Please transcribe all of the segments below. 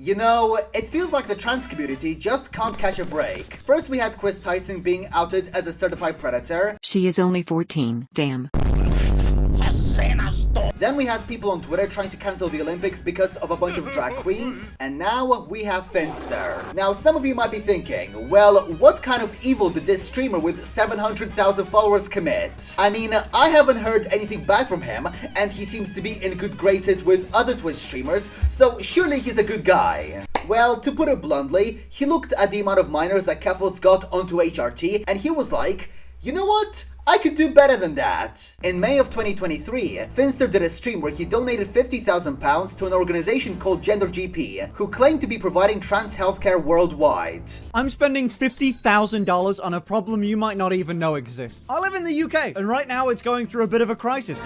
You know, it feels like the trans community just can't catch a break. First we had Chris Tyson being outed as a certified predator. She is only 14, damn. Then we had people on Twitter trying to cancel the Olympics because of a bunch of drag queens. And now we have F1NN5TER. Now some of you might be thinking, well, what kind of evil did this streamer with 700,000 followers commit? I mean, I haven't heard anything bad from him, and he seems to be in good graces with other Twitch streamers, so surely he's a good guy. Well, to put it bluntly, he looked at the amount of minors that Keffels got onto HRT, and he was like, you know what? I could do better than that. In May of 2023, F1NN5TER did a stream where he donated £50,000 to an organization called GenderGP, who claimed to be providing trans healthcare worldwide. I'm spending $50,000 on a problem you might not even know exists. I live in the UK, and right now it's going through a bit of a crisis.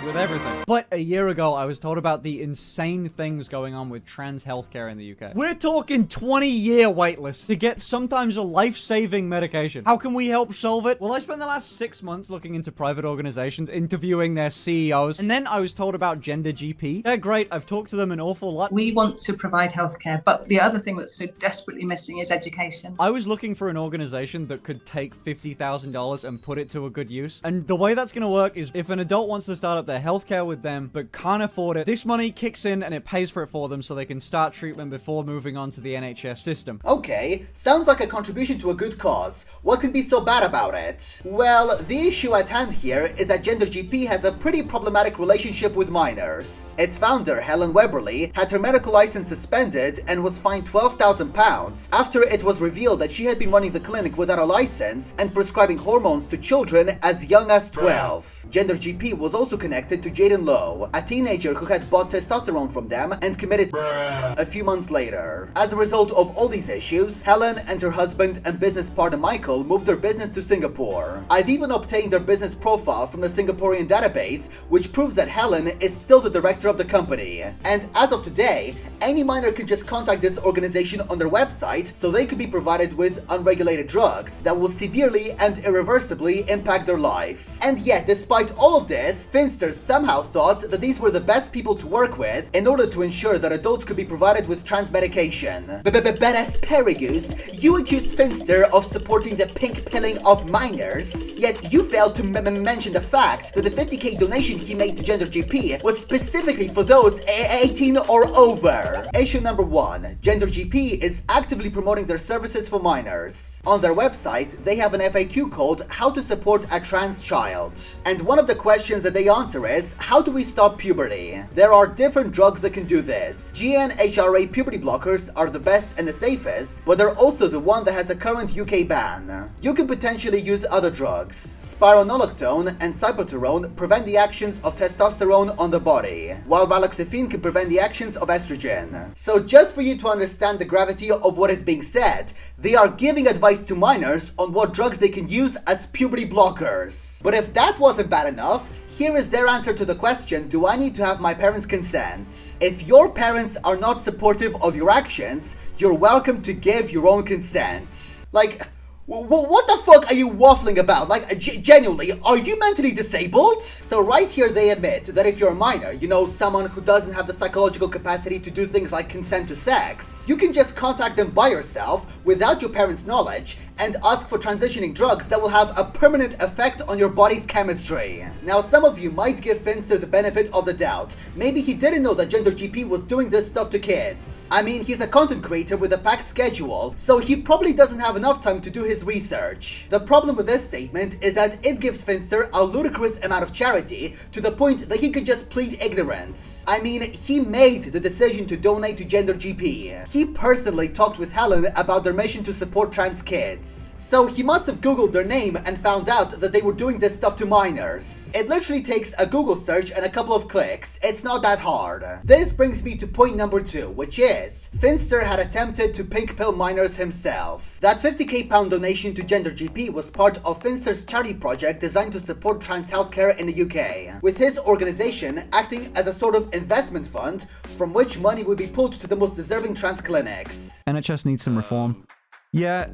With everything. But a year ago, I was told about the insane things going on with trans healthcare in the UK. We're talking 20-year waitlists to get sometimes a life-saving medication. How can we help solve it? Well, I spent the last 6 months looking into private organizations, interviewing their CEOs, and then I was told about GenderGP. They're great. I've talked to them an awful lot. We want to provide healthcare, but the other thing that's so desperately missing is education. I was looking for an organization that could take $50,000 and put it to a good use. And the way that's going to work is if an adult wants to start up their healthcare with them but can't afford it, this money kicks in and it pays for it for them so they can start treatment before moving on to the NHS system. Okay, sounds like a contribution to a good cause. What could be so bad about it? Well, the issue at hand here is that GenderGP has a pretty problematic relationship with minors. Its founder, Helen Weberly, had her medical license suspended and was fined £12,000 after it was revealed that she had been running the clinic without a license and prescribing hormones to children as young as 12. GenderGP was also connected to Jaden Lowe, a teenager who had bought testosterone from them and committed a few months later. As a result of all these issues, Helen and her husband and business partner Michael moved their business to Singapore. I've even obtained their business profile from the Singaporean database, which proves that Helen is still the director of the company. And as of today, any minor can just contact this organization on their website so they could be provided with unregulated drugs that will severely and irreversibly impact their life. And yet, despite all of this, F1NN5TER somehow thought that these were the best people to work with in order to ensure that adults could be provided with trans medication. But asparagus, you accused F1NN5TER of supporting the pink pilling of minors, yet you failed to mention the fact that the 50k donation he made to GenderGP was specifically for those 18 or over. Issue number 1. GenderGP is actively promoting their services for minors. On their website, they have an FAQ called How to Support a Trans Child. And one of the questions that they answer is, how do we stop puberty? There are different drugs that can do this. GnHRA puberty blockers are the best and the safest, but they're also the one that has a current UK ban. You can potentially use other drugs. Spironolactone and cyproterone prevent the actions of testosterone on the body, while raloxifene can prevent the actions of estrogen. So just for you to understand the gravity of what is being said, they are giving advice to minors on what drugs they can use as puberty blockers. But if that wasn't bad enough, here is their answer to the question, do I need to have my parents' consent? If your parents are not supportive of your actions, you're welcome to give your own consent. Like, what the fuck are you waffling about? Like, genuinely, are you mentally disabled? So right here they admit that if you're a minor, you know, someone who doesn't have the psychological capacity to do things like consent to sex, you can just contact them by yourself without your parents' knowledge and ask for transitioning drugs that will have a permanent effect on your body's chemistry. Now some of you might give F1NN5TER the benefit of the doubt. Maybe he didn't know that GenderGP was doing this stuff to kids. I mean, he's a content creator with a packed schedule, so he probably doesn't have enough time to do his research. The problem with this statement is that it gives F1NN5TER a ludicrous amount of charity to the point that he could just plead ignorance. I mean, he made the decision to donate to GenderGP. He personally talked with Helen about their mission to support trans kids. So he must have googled their name and found out that they were doing this stuff to minors. It literally takes a Google search and a couple of clicks. It's not that hard. This brings me to point number 2, which is F1NN5TER had attempted to pink pill minors himself. That 50k pound donation to GenderGP was part of F1NN5TER's charity project designed to support trans healthcare in the UK, with his organization acting as a sort of investment fund from which money would be pulled to the most deserving trans clinics. NHS needs some reform. Yeah,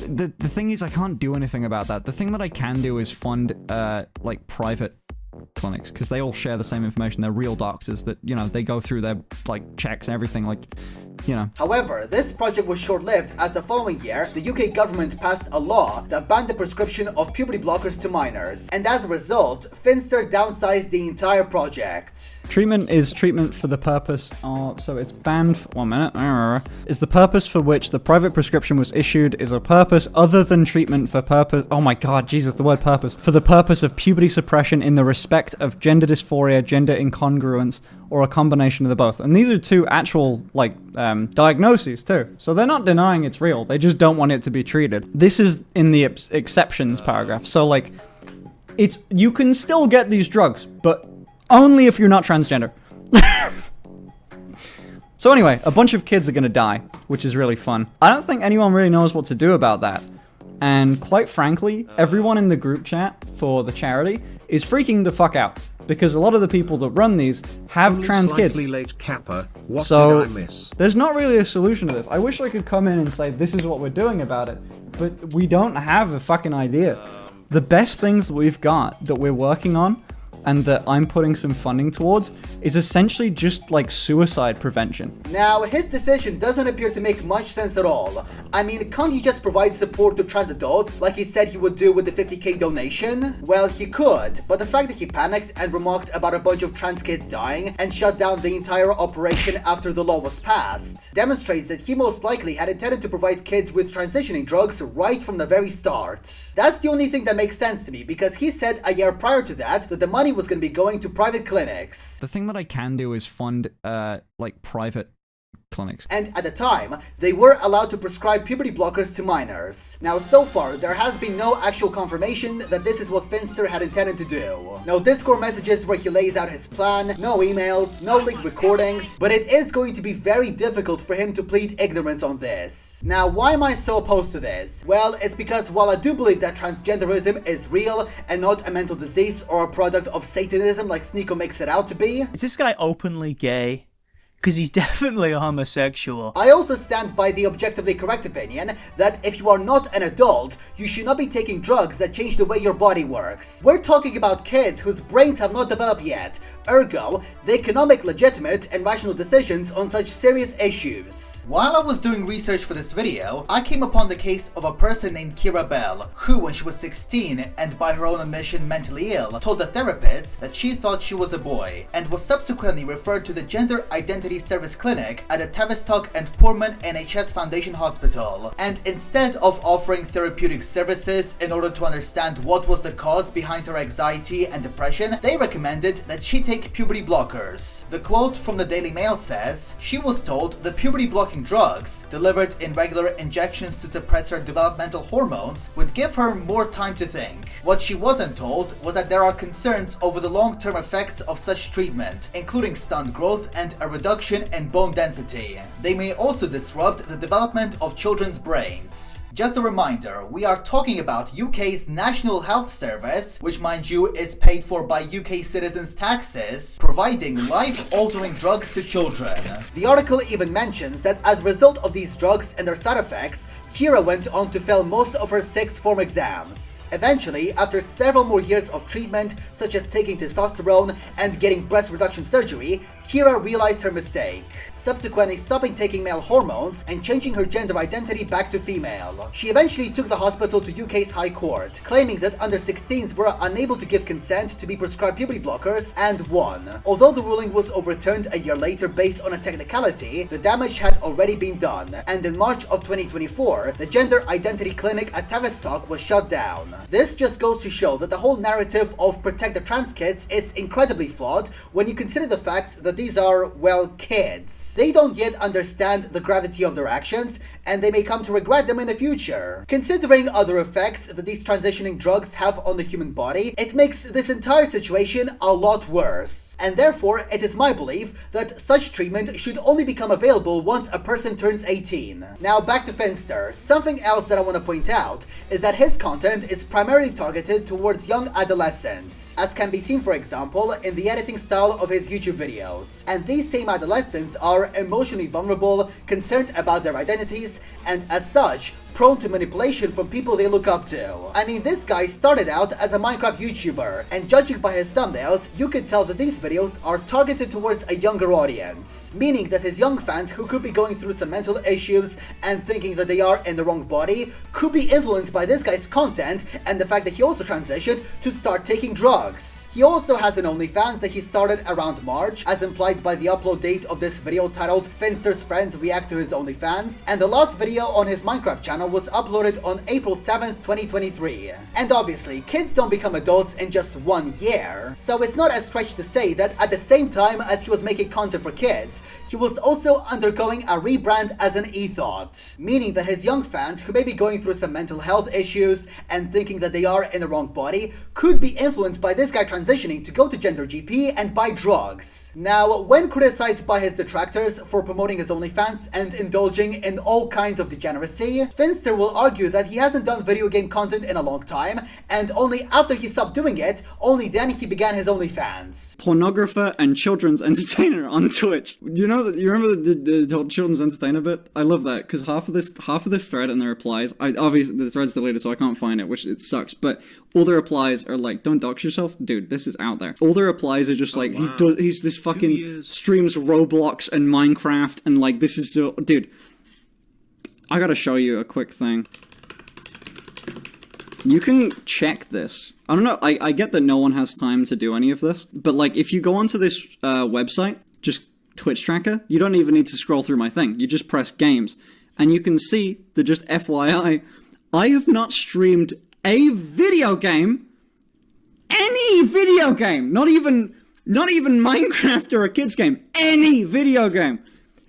the thing is I can't do anything about that. The thing that I can do is fund, like, private clinics, because they all share the same information. They're real doctors that, you know, they go through their, like, checks and everything, like, you know. However, this project was short-lived, as the following year, the UK government passed a law that banned the prescription of puberty blockers to minors, and as a result, Finster downsized the entire project. Treatment is treatment for the purpose of, so it's banned for, 1 minute, is the purpose for which the private prescription was issued is a purpose other than treatment for purpose, oh my god, Jesus, the word purpose, for the purpose of puberty suppression in the respect of gender dysphoria, gender incongruence, or a combination of the both. And these are two actual, like, diagnoses too. So they're not denying it's real, they just don't want it to be treated. This is in the exceptions paragraph. So, like, it's, you can still get these drugs, but only if you're not transgender. So anyway, a bunch of kids are gonna die, which is really fun. I don't think anyone really knows what to do about that. And quite frankly, everyone in the group chat for the charity is freaking the fuck out, because a lot of the people that run these have trans kids. Late, Kappa. What so did I miss? There's not really a solution to this. I wish I could come in and say this is what we're doing about it, but we don't have a fucking idea. The best things that we've got that we're working on and that I'm putting some funding towards is essentially just like suicide prevention. Now, his decision doesn't appear to make much sense at all. I mean, can't he just provide support to trans adults like he said he would do with the 50k donation? Well, he could, but the fact that he panicked and remarked about a bunch of trans kids dying and shut down the entire operation after the law was passed demonstrates that he most likely had intended to provide kids with transitioning drugs right from the very start. That's the only thing that makes sense to me, because he said a year prior to that the money was going to be going to private clinics. The thing that I can do is fund, like, private clinics. And at the time, they were allowed to prescribe puberty blockers to minors. Now, so far, there has been no actual confirmation that this is what Finster had intended to do. No Discord messages where he lays out his plan, no emails, no leaked recordings, but it is going to be very difficult for him to plead ignorance on this. Now, why am I so opposed to this? Well, it's because while I do believe that transgenderism is real and not a mental disease or a product of Satanism like Sneeko makes it out to be, is this guy openly gay? Because he's definitely a homosexual. I also stand by the objectively correct opinion that if you are not an adult, you should not be taking drugs that change the way your body works. We're talking about kids whose brains have not developed yet, ergo, they cannot make legitimate and rational decisions on such serious issues. While I was doing research for this video, I came upon the case of a person named Kira Bell, who when she was 16 and by her own admission mentally ill, told a therapist that she thought she was a boy, and was subsequently referred to the Gender Identity Service Clinic at the Tavistock and Pullman NHS Foundation Hospital. And instead of offering therapeutic services in order to understand what was the cause behind her anxiety and depression, they recommended that she take puberty blockers. The quote from the Daily Mail says, "She was told the puberty blocking drugs, delivered in regular injections to suppress her developmental hormones, would give her more time to think. What she wasn't told was that there are concerns over the long-term effects of such treatment, including stunt growth and a reduction in bone density. They may also disrupt the development of children's brains." Just a reminder, we are talking about UK's National Health Service, which mind you is paid for by UK citizens' taxes, providing life-altering drugs to children. The article even mentions that as a result of these drugs and their side effects, Kira went on to fail most of her sixth form exams. Eventually, after several more years of treatment, such as taking testosterone and getting breast reduction surgery, Kira realized her mistake, subsequently stopping taking male hormones and changing her gender identity back to female. She eventually took the hospital to UK's High Court, claiming that under 16s were unable to give consent to be prescribed puberty blockers, and won. Although the ruling was overturned a year later based on a technicality, the damage had already been done, and in March of 2024, the Gender Identity Clinic at Tavistock was shut down. This just goes to show that the whole narrative of protect the trans kids is incredibly flawed when you consider the fact that these are, well, kids. They don't yet understand the gravity of their actions, and they may come to regret them in the future. Considering other effects that these transitioning drugs have on the human body, it makes this entire situation a lot worse. And therefore, it is my belief that such treatment should only become available once a person turns 18. Now back to Finster. Something else that I want to point out is that his content is primarily targeted towards young adolescents, as can be seen for example in the editing style of his YouTube videos. And these same adolescents are emotionally vulnerable, concerned about their identities, and as such, prone to manipulation from people they look up to. I mean, this guy started out as a Minecraft YouTuber, and judging by his thumbnails, you could tell that these videos are targeted towards a younger audience, meaning that his young fans who could be going through some mental issues and thinking that they are in the wrong body could be influenced by this guy's content and the fact that he also transitioned to start taking drugs. He also has an OnlyFans that he started around March, as implied by the upload date of this video titled F1NN's Friends React to His OnlyFans, and the last video on his Minecraft channel was uploaded on April 7th, 2023. And obviously, kids don't become adults in just 1 year, so it's not a stretch to say that at the same time as he was making content for kids, he was also undergoing a rebrand as an ethot, meaning that his young fans who may be going through some mental health issues and thinking that they are in the wrong body could be influenced by this guy transitioning to go to GenderGP and buy drugs. Now, when criticized by his detractors for promoting his OnlyFans and indulging in all kinds of degeneracy, F1NN will argue that he hasn't done video game content in a long time, and only after he stopped doing it, only then he began his OnlyFans. Pornographer and children's entertainer on Twitch. You remember the whole children's entertainer bit? I love that, because half of this thread and the replies, obviously the thread's deleted so I can't find it, which it sucks, but all the replies are like, don't dox yourself? Dude, this is out there. All the replies are just like, he's this fucking streams Roblox and Minecraft, and like, this is so, dude, I gotta show you a quick thing. You can check this. I don't know, I get that no one has time to do any of this, but like, if you go onto this website, just Twitch tracker, you don't even need to scroll through my thing. You just press games, and you can see that, just FYI, I have not streamed a video game, any video game, not even Minecraft or a kid's game, any video game,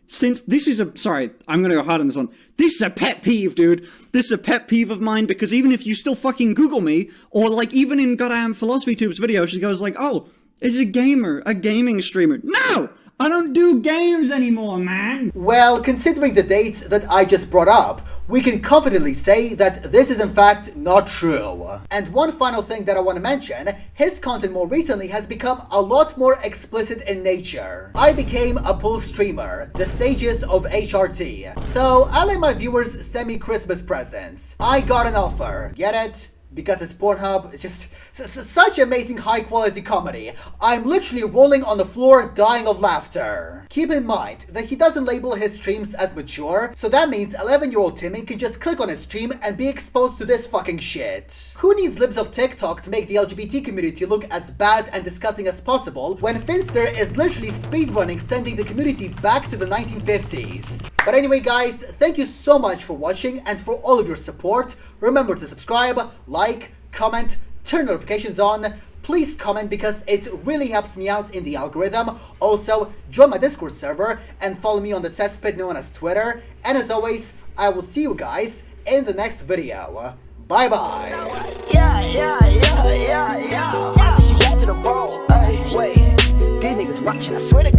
since this is sorry, I'm gonna go hard on this one. This is a pet peeve, dude. This is a pet peeve of mine, because even if you still fucking Google me, or like even in goddamn Philosophy Tube's video, she goes like, oh, is a gamer, a gaming streamer. No! I don't do games anymore, man! Well, considering the dates that I just brought up, we can confidently say that this is in fact not true. And one final thing that I want to mention, his content more recently has become a lot more explicit in nature. I became a pool streamer, the stages of HRT. So I let my viewers send me Christmas presents. I got an offer. Get it? Because it's Pornhub, it's just such amazing high-quality comedy. I'm literally rolling on the floor, dying of laughter. Keep in mind that he doesn't label his streams as mature, so that means 11-year-old Timmy can just click on his stream and be exposed to this fucking shit. Who needs libs of TikTok to make the LGBT community look as bad and disgusting as possible, when F1NN is literally speedrunning sending the community back to the 1950s? But anyway guys, thank you so much for watching and for all of your support. Remember to subscribe, like, comment, turn notifications on. Please comment because it really helps me out in the algorithm. Also, join my Discord server and follow me on the cesspit known as Twitter. And as always, I will see you guys in the next video. Bye bye. She back to the ball. Wait, these niggas watching, I swear to